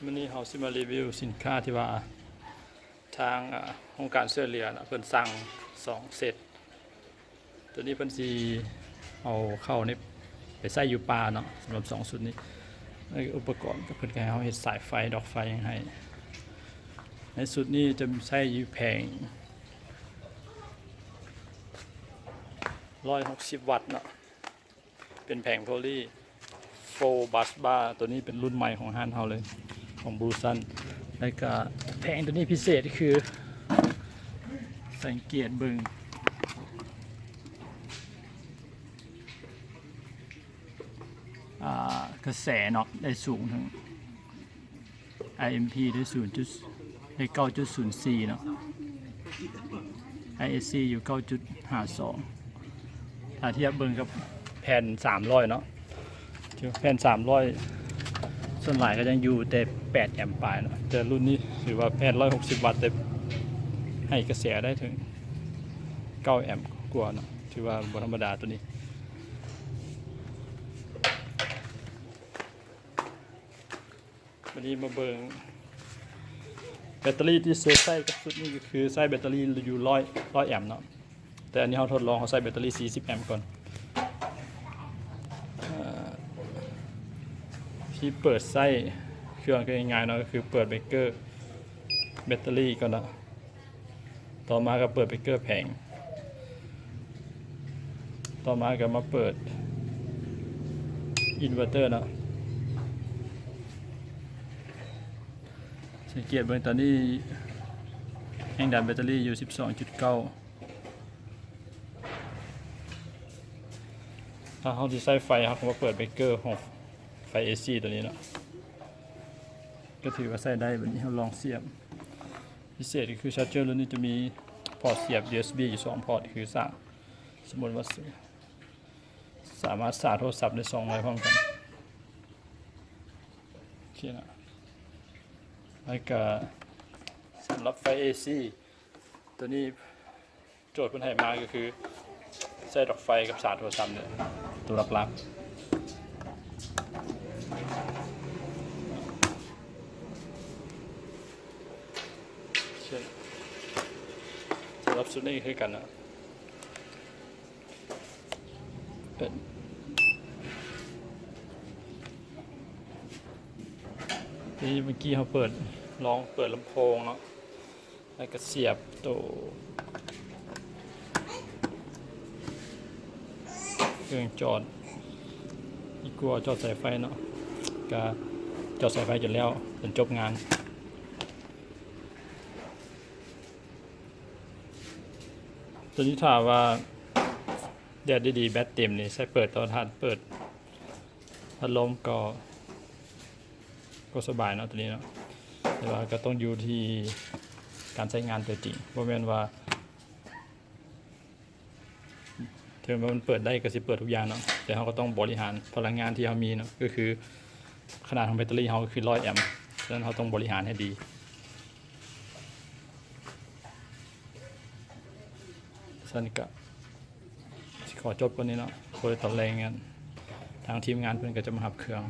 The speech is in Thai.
วันนี้เราสิมารีวิวสินค้าที่ว่าทางองค์การช่วยเหลือนะเพิ่นสั่ง2เซตตัวนี้เพิ่นสิเอาเข้าในไปใส่อยู่ป่าเนาะสำหรับ2ชุดนี้อุปกรณ์ก็เพิ่นก็ให้เฮาเฮ็ดสายไฟดอกไฟยังให้ในชุดนี้จะใช้อยู่แผง160 วัตต์เนาะเป็นแผงโพลี4 บัสบาร์ตัวนี้เป็นรุ่นใหม่ของห้างเฮาเลยของบลูซันแล้วก็แผงตัวนี้พิเศษคือสังเกตเบิ่งกระแสเนาะได้สูงถึง IMP ได้9.04 เนาะ ISC อยู่ 9.52 ถ้าเทียบเบิ่งกับแผ่น300 เนาะแผ่น300ส่วนหลายก็ยังอยู่แต่8 แอมป์ปลายเนาะแต่รุ่นนี้ถือว่าแผ่น160 วัตต์แต่ให้กระแสได้ถึง9 แอมป์กว่าเนาะถือว่าบ่ธรรมดาตัวนี้วันนี้มาเบิ่งแบตเตอรี่ที่ใส่กับชุดนี้ก็คือใส่แบตเตอรี่อยู่100 แอมป์เนาะแต่อันนี้เราทดลองเขาใส่แบตเตอรี่40 แอมป์ก่อนที่เปิดไส้เครื่องก็ง่ายๆเนาะก็คือเปิดเบรกเกอร์แบตเตอรี่ก่อนนะต่อมาก็เปิดเบรกเกอร์แผงต่อมาก็มาเปิดอินเวอร์เตอร์เนาะสังเกตเบิ่งตอนนี้แรงดันแบตเตอรี่อยู่ 12.9 ถ้าเขาที่ใส่ไฟครับผมมาเปิดเบรกเกอร์ของไฟ AC ตัวนี้เนาะก็ถือว่าใส่ได้แบบนี้เราลองเสียบพิเศษคือชาร์จเจอร์รุ่นนี้จะมีพอร์ตเสียบ USB อยู่2 พอร์ตคือสมมติว่าสามารถสาดโทรศัพท์ได้2 ไว้พร้อมกันโอเคนะแล้วก็สำหรับไฟ AC ตัวนี้โจทย์เพิ่นให้มาก็คือใส่ดอกไฟกับสาดโทรศัพท์เนี่ยตัวหลักๆสำหรับชุดนี้คือกันนะเป็นที่เมื่อกี้เขาลองเปิดลำโพงเนาะแล้วก็เสียบตัวเครื่องจอดอีกกลัวจอดสายไฟเนาะก็จอดสายไฟจนแล้วจนจบงานตัวนี้ถามว่าแดดดีๆแบตเต็มนี่ใช้เปิดโทรทัศน์เปิดพัดลมก็สบายเนาะตัวนี้เนาะแต่ว่าก็ต้องอยู่ที่การใช้งานตัวจริงเพราะแม้ว่าถึงว่ามันเปิดได้ก็สิเปิดทุกอย่างเนาะแต่เขาก็ต้องบริหารพลังงานที่เขามีเนาะก็คือขนาดของแบตเตอรี่เขาคือ100 แอมป์ฉะนั้นเขาต้องบริหารให้ดีสั้นก็ขอจบก่อนนี้เนาะโดยตอนแรงงานทางทีมงานเพื่อนก็จะมาหับเครื่อง